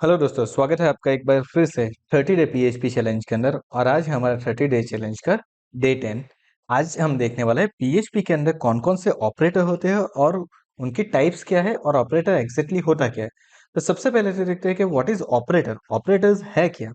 Hello दोस्तों, स्वागत है आपका एक बार फिर से 30 डे पीएचपी चैलेंज के अंदर। और आज है हमारा 30 डे चैलेंज का डे 10। आज हम देखने वाले हैं पीएचपी के अंदर कौन कौन से ऑपरेटर होते हैं और उनकी टाइप्स क्या है और ऑपरेटर एग्जैक्टली होता क्या है। तो सबसे पहले तो देखते हैं कि व्हाट इज ऑपरेटर। ऑपरेटर्स है क्या।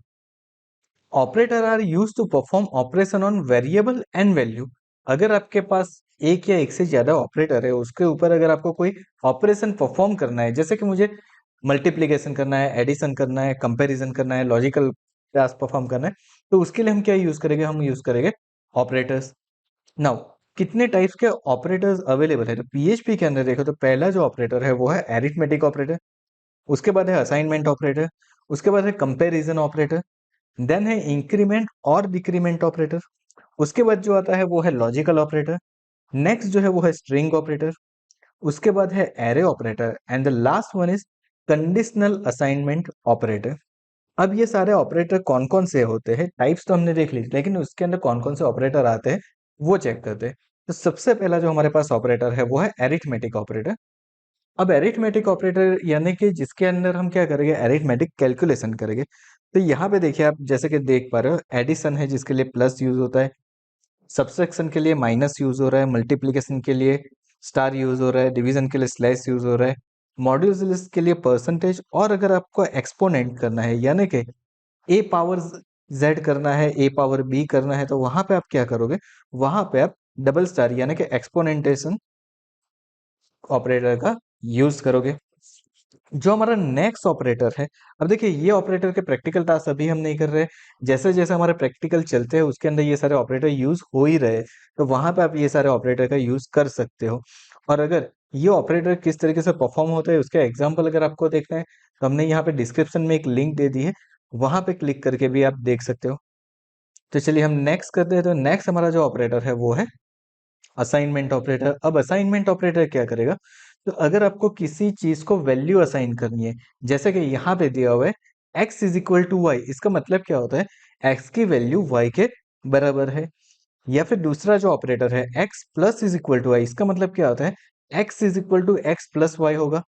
Operator are use to perform operation on variable and value. अगर आपके पास एक या एक से ज्यादा ऑपरेटर है, उसके ऊपर अगर आपको कोई ऑपरेशन परफॉर्म करना है, जैसे कि मुझे मल्टीप्लिकेशन करना है, एडिशन करना है, कंपैरिजन करना है, लॉजिकल टास्क परफॉर्म करना है, तो उसके लिए हम क्या यूज करेंगे, हम यूज करेंगे ऑपरेटर्स। नाउ कितने टाइप्स के ऑपरेटर्स अवेलेबल है, तो पीएचपी के अंदर देखो तो पहला जो ऑपरेटर है वो है एरिथमेटिक ऑपरेटर। उसके बाद है असाइनमेंट ऑपरेटर। उसके बाद है कंपैरिजन ऑपरेटर। देन है इंक्रीमेंट और डिक्रीमेंट ऑपरेटर। उसके बाद जो आता है वो है लॉजिकल ऑपरेटर। नेक्स्ट जो है वो है स्ट्रिंग ऑपरेटर। उसके बाद है array operator and the last one is conditional assignment operator. अब ये सारे ऑपरेटर कौन कौन से होते हैं, टाइप्स तो हमने देख ली, लेकिन उसके अंदर कौन कौन से ऑपरेटर आते हैं वो चेक करते हैं। तो सबसे पहला जो हमारे पास ऑपरेटर है वो है एरिथमेटिक ऑपरेटर। अब एरिथमेटिक ऑपरेटर यानी कि जिसके अंदर हम क्या करेंगे, एरिथमेटिक कैलकुलेशन करेंगे। तो यहाँ पे देखिए, आप जैसे कि देख पा रहे हो, एडिशन है जिसके लिए प्लस यूज होता है, सब्सट्रैक्शन के लिए माइनस यूज हो रहा है, मल्टीप्लिकेशन के लिए स्टार यूज हो रहा है, डिवीजन के लिए स्लैश यूज हो रहा है, मॉड्यूलस के लिए परसेंटेज, और अगर आपको एक्सपोनेंट करना है यानी कि ए पावर जेड करना है, ए पावर बी करना है, तो वहां पे आप क्या करोगे, वहां पे आप डबल स्टार यानी कि एक्सपोनेंटेशन ऑपरेटर का यूज करोगे। जो हमारा नेक्स्ट ऑपरेटर है, अब देखिए ये ऑपरेटर के प्रैक्टिकल टास्क अभी हम नहीं कर रहे। जैसे जैसे हमारे प्रैक्टिकल चलते हैं उसके अंदर ये सारे ऑपरेटर यूज हो ही रहे, तो वहां पे आप ये सारे ऑपरेटर का यूज कर सकते हो। और अगर ये ऑपरेटर किस तरीके से परफॉर्म होता है उसका एग्जाम्पल अगर आपको देखना है, तो हमने यहाँ पे डिस्क्रिप्शन में एक लिंक दे दी है, वहां पे क्लिक करके भी आप देख सकते हो। तो चलिए हम नेक्स्ट करते हैं। तो नेक्स्ट हमारा जो ऑपरेटर है वो है असाइनमेंट ऑपरेटर। अब असाइनमेंट ऑपरेटर क्या करेगा, तो अगर आपको किसी चीज को वैल्यू असाइन करनी है, जैसे कि यहाँ पे दिया हुआ है x is equal to y, इसका मतलब क्या होता है, x की वैल्यू y के बराबर है। या फिर दूसरा जो ऑपरेटर है x plus is equal to y, इसका मतलब क्या होता है, x is equal to x plus y होगा।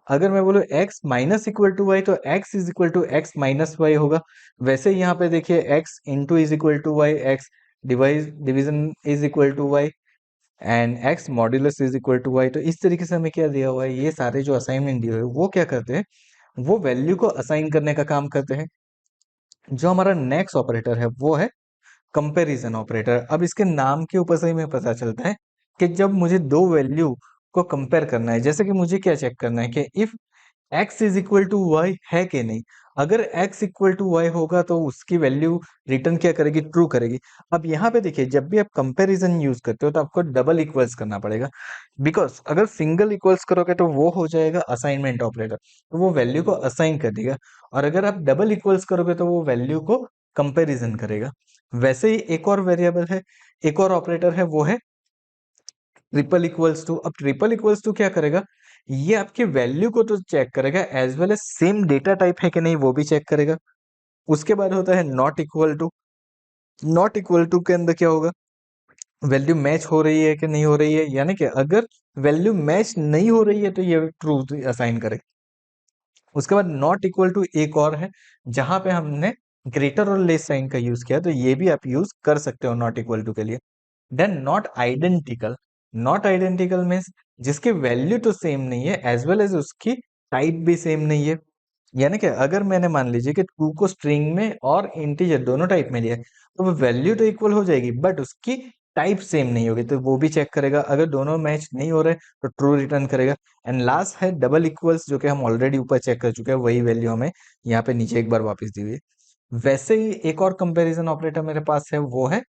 अगर मैं बोलूँ x minus equal to y, तो x is equal to x minus y होगा। वैसे ही यहाँ पे देखिए x into is equal to y, x division is equal to y, and x modulus is equal to y. तो इस तरीके से हमें क्या दिया हुआ है, ये सारे जो असाइनमेंट दिए हुए हैं वो क्या करते हैं, वो वैल्यू को असाइन करने का काम करते हैं। जो हमारा नेक्स्ट ऑपरेटर है वो है कंपैरिजन ऑपरेटर। अब इसके नाम के ऊपर से ही हमें पता चलता है कि जब मुझे दो वैल्यू को कंपेयर करना है, जैसे कि मुझे क्या चेक करना है कि if x is equal to y है कि नहीं। अगर x इक्वल टू वाई होगा तो उसकी वैल्यू रिटर्न क्या करेगी, ट्रू करेगी। अब यहाँ पे देखिए, जब भी आप कंपैरिजन यूज करते हो तो आपको डबल इक्वल्स करना पड़ेगा, बिकॉज अगर सिंगल इक्वल्स करोगे तो वो हो जाएगा असाइनमेंट ऑपरेटर, तो वो वैल्यू को असाइन कर देगा। और अगर आप डबल इक्वल्स करोगे तो वो वैल्यू को कंपैरिजन करेगा। वैसे ही एक और वेरिएबल है, एक और ऑपरेटर है, वो है ट्रिपल इक्वल्स टू। अब ट्रिपल इक्वल्स टू क्या करेगा, ये आपकी वैल्यू को तो चेक करेगा, as well as same data type है कि नहीं वो भी चेक करेगा। उसके बाद होता है not equal to. Not equal to के अंदर क्या होगा, वैल्यू मैच हो रही है कि नहीं हो रही है, यानी कि अगर वैल्यू मैच नहीं हो रही है तो ये ट्रू असाइन करेगा। उसके बाद नॉट इक्वल टू एक और है, जहां पे हमने ग्रेटर और लेस साइन का यूज किया, तो ये भी आप यूज कर सकते हो नॉट इक्वल टू के लिए। Then not identical. Not identical means जिसकी वैल्यू तो सेम नहीं है, एज वेल एज उसकी टाइप भी सेम नहीं है। यानी कि अगर मैंने मान लीजिए कि टू को स्ट्रिंग में और इंटीजर दोनों टाइप में लिया है, तो वो वैल्यू तो इक्वल हो जाएगी बट उसकी टाइप सेम नहीं होगी, तो वो भी चेक करेगा। अगर दोनों मैच नहीं हो रहे तो ट्रू रिटर्न करेगा। एंड लास्ट है डबल इक्वल्स, जो कि हम ऑलरेडी ऊपर चेक कर चुके हैं, वही वैल्यू हमें यहाँ पे नीचे एक बार वापस दी हुई है। वैसे ही एक और कंपैरिजन ऑपरेटर मेरे पास है, वो है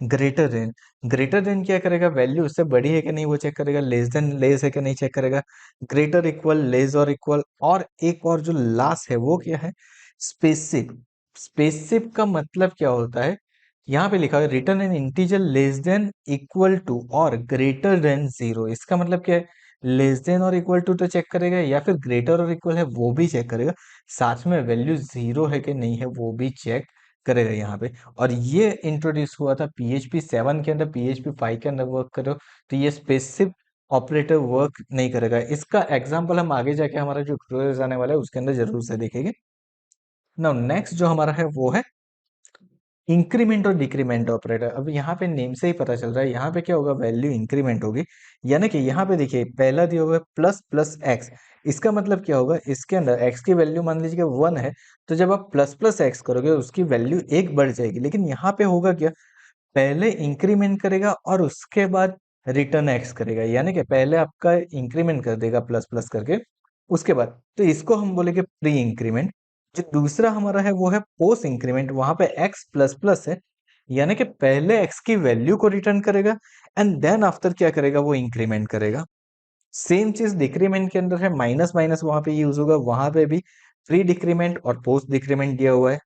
ग्रेटर देन। ग्रेटर देन क्या करेगा, वैल्यू उससे बड़ी है कि नहीं वो चेक करेगा, लेस देन लेस है कि नहीं चेक करेगा, ग्रेटर इक्वल लेस और इक्वल। और एक और जो लास्ट है वो क्या है, स्पेसिफिक। स्पेसिफिक का मतलब क्या होता है, यहाँ पे लिखा है return an integer less than equal to और ग्रेटर देन जीरो। इसका मतलब क्या है, लेस देन और इक्वल टू तो चेक करेगा, या फिर ग्रेटर और इक्वल है वो भी चेक करेगा, साथ में वैल्यू जीरो है कि नहीं है वो भी चेक करेगा यहाँ पे। और ये इंट्रोड्यूस हुआ था पीएचपी 7 के अंदर, पीएचपी 5 के अंदर वर्क करो, तो ये स्पेसिफिक ऑपरेटर वर्क नहीं करेगा। इसका एग्जाम्पल हम आगे जाके हमारा जो ट्यूटोरियल आने वाला है उसके अंदर जरूर से देखेंगे। नाउ नेक्स्ट जो हमारा है वो है इंक्रीमेंट और डिक्रीमेंट ऑपरेटर। अब यहाँ पे नेम से ही पता चल रहा है यहाँ पे क्या होगा, वैल्यू इंक्रीमेंट होगी। यानी कि यहाँ पे देखिए पहला दिया हुआ है प्लस प्लस एक्स। इसका मतलब क्या होगा, इसके अंदर एक्स की वैल्यू मान लीजिए 1 है, तो जब आप प्लस प्लस एक्स करोगे उसकी वैल्यू 1 बढ़ जाएगी। लेकिन यहाँ पे होगा क्या, पहले इंक्रीमेंट करेगा और उसके बाद रिटर्न एक्स करेगा। यानी कि पहले आपका इंक्रीमेंट कर देगा प्लस प्लस करके, उसके बाद तो इसको हम बोलेंगे प्री इंक्रीमेंट। जो दूसरा हमारा है वो है पोस्ट इंक्रीमेंट। वहां पे एक्स प्लस प्लस है, यानी कि पहले एक्स की वैल्यू को रिटर्न करेगा एंड देन आफ्टर क्या करेगा, वो इंक्रीमेंट करेगा। सेम चीज डिक्रीमेंट के अंदर है, माइनस माइनस वहां पे यूज होगा, वहां पे भी प्री डिक्रीमेंट और पोस्ट डिक्रीमेंट दिया हुआ है।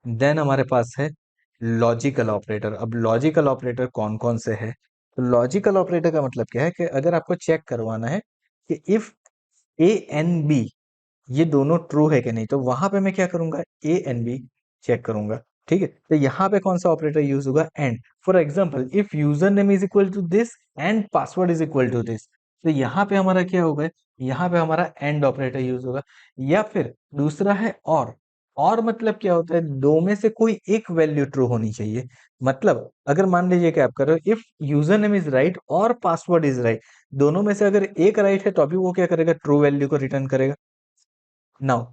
देन हमारे पास है लॉजिकल ऑपरेटर। अब लॉजिकल ऑपरेटर कौन कौन से है, तो लॉजिकल ऑपरेटर का मतलब क्या है कि अगर आपको चेक करवाना है कि इफ ए एंड बी ये दोनों ट्रू है कि नहीं, तो वहां पे मैं क्या करूंगा, ए एंड बी चेक करूंगा। ठीक है, तो यहाँ पे कौन सा ऑपरेटर यूज होगा, and. For example if user name is equal to this and password is equal to this, तो यहाँ पे हमारा क्या होगा, यहाँ पे हमारा एंड ऑपरेटर यूज होगा। या फिर दूसरा है और मतलब क्या होता है, दो में से कोई एक वैल्यू ट्रू होनी चाहिए। मतलब अगर मान लीजिए कि आप कर रहे हो if user name is right और पासवर्ड इज राइट, दोनों में से अगर एक राइट है तो अभी वो क्या करेगा, ट्रू वैल्यू को रिटर्न करेगा। नाउ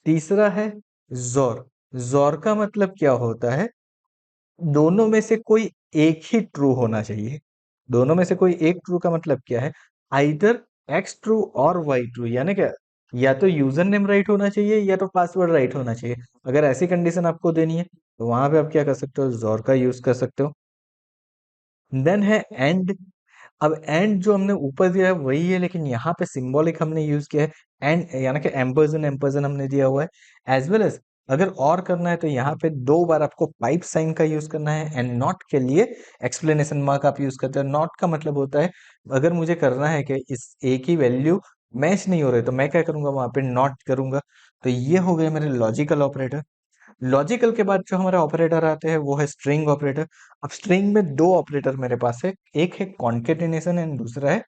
तीसरा है जोर। जोर का मतलब क्या होता है, दोनों में से कोई एक ही ट्रू होना चाहिए। दोनों में से कोई एक ट्रू का मतलब क्या है, आइदर एक्स ट्रू और वाई ट्रू। यानी क्या, या तो यूजर नेम राइट होना चाहिए या तो पासवर्ड राइट होना चाहिए। अगर ऐसी कंडीशन आपको देनी है तो वहां पे आप क्या कर सकते हो, जोर का यूज कर सकते हो। देन है एंड। अब एंड जो हमने ऊपर दिया है वही है, लेकिन यहाँ पे सिंबॉलिक हमने यूज किया है एंड, यानी कि एम्परसन एम्परसन हमने दिया हुआ है। एज वेल एज अगर और करना है तो यहाँ पे 2 बार आपको पाइप साइन का यूज करना है, एंड नॉट के लिए एक्सप्लेनेशन मार्क आप यूज करते हैं। नॉट का मतलब होता है अगर मुझे करना है कि इस ए की वैल्यू मैच नहीं हो रही तो मैं क्या करूंगा, वहां पे नॉट करूंगा। तो ये हो गए मेरे लॉजिकल ऑपरेटर। लॉजिकल के बाद जो हमारे ऑपरेटर आते हैं वो है स्ट्रिंग ऑपरेटर। अब स्ट्रिंग में 2 ऑपरेटर मेरे पास है, एक है कॉन्केटेनेशन एंड दूसरा है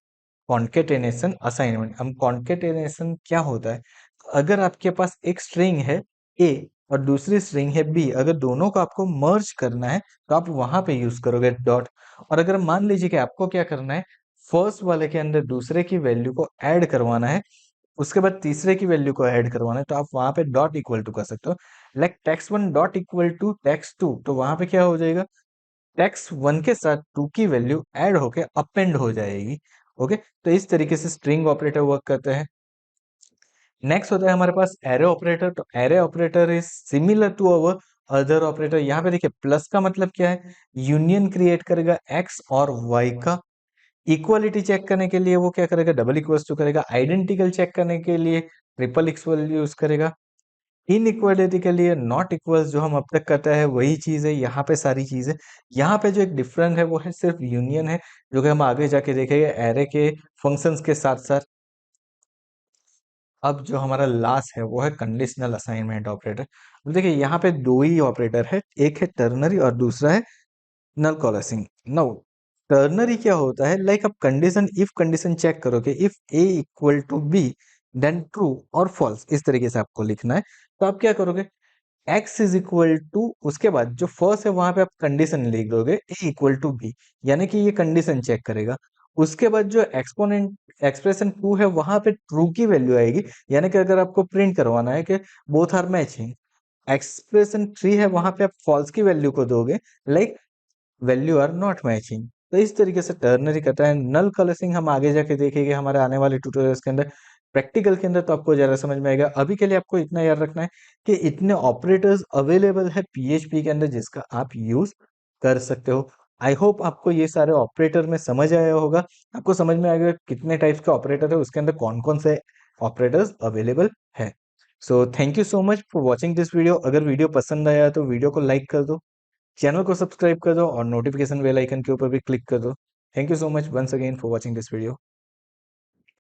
कॉन्केटेनेशन असाइनमेंट। अब कॉन्केटेनेशन क्या होता है, अगर आपके पास एक स्ट्रिंग है ए और दूसरी स्ट्रिंग है बी, अगर दोनों को आपको मर्ज करना है तो आप वहां पे यूज करोगे डॉट। और अगर मान लीजिए कि आपको क्या करना है, फर्स्ट वाले के अंदर दूसरे की वैल्यू को ऐड करवाना है, उसके बाद तीसरे की वैल्यू को ऐड करवाना है, तो आप वहां पे डॉट इक्वल टू कर सकते हो। Like text one dot equal to text two, तो वहां पे क्या हो जाएगा, टेक्स्ट वन के साथ टू की वैल्यू ऐड होके अपेंड हो जाएगी। ओके, तो इस तरीके से स्ट्रिंग ऑपरेटर वर्क करते हैं। नेक्स्ट होता है हमारे पास एरे ऑपरेटर। तो array operator is similar to our other operator. यहाँ पे देखिए प्लस का मतलब क्या है, यूनियन क्रिएट करेगा एक्स और वाई का। इक्वालिटी चेक करने के लिए वो क्या करेगा, डबल इक्वल्स टू करेगा। आइडेंटिकल चेक करने के लिए ट्रिपल इक्वल यूज करेगा। इनइक्वालिटी के लिए नॉट इक्वल्स, जो हम अब तक करते हैं वही चीज है, यहाँ पे सारी चीज है। यहाँ पे जो एक डिफरेंट है वो है सिर्फ यूनियन है, जो कि हम आगे जाके देखेंगे एरे के फंक्शंस के साथ साथ। अब जो हमारा लास्ट है वो है कंडीशनल असाइनमेंट ऑपरेटर। अब देखिए यहाँ पे 2 ही ऑपरेटर है, एक है टर्नरी और दूसरा है नल कॉलेसिंग। नाउ टर्नरी क्या होता है, लाइक आप कंडीशन इफ कंडीशन चेक करोगे, if a equal to b then true और फॉल्स, इस तरीके से आपको लिखना है। तो आप क्या करोगे, एक्स इज इक्वल टू, उसके बाद जो फर्स्ट है वहां पे आप कंडीशन लिख दोगे ए इक्वल टू बी, यानी कि ये कंडीशन चेक करेगा। उसके बाद जो एक्सपोनेंट एक्सप्रेशन टू है वहां पे ट्रू की वैल्यू आएगी, यानी कि अगर आपको प्रिंट करवाना है कि both are matching. Expression three है वहां पे आप फॉल्स की वैल्यू को दोगे, like value are not matching. तो इस तरीके से टर्नरी करता है। नल कलसिंग हम आगे जाके देखेंगे हमारे आने वाले ट्यूटोरियल्स के अंदर, प्रैक्टिकल के अंदर, तो आपको जरा समझ में आएगा। अभी के लिए आपको इतना याद रखना है कि इतने ऑपरेटर्स अवेलेबल है पीएचपी के अंदर जिसका आप यूज कर सकते हो। आई होप आपको ये सारे ऑपरेटर में समझ आया होगा, आपको समझ में आएगा कितने टाइप्स के ऑपरेटर है, उसके अंदर कौन कौन से ऑपरेटर्स अवेलेबल है। So thank you so much for watching this video. अगर वीडियो पसंद आया तो वीडियो को लाइक कर दो, चैनल को सब्सक्राइब कर दो और नोटिफिकेशन बेल आइकन के ऊपर भी क्लिक कर दो। Thank you so much once again for watching this video.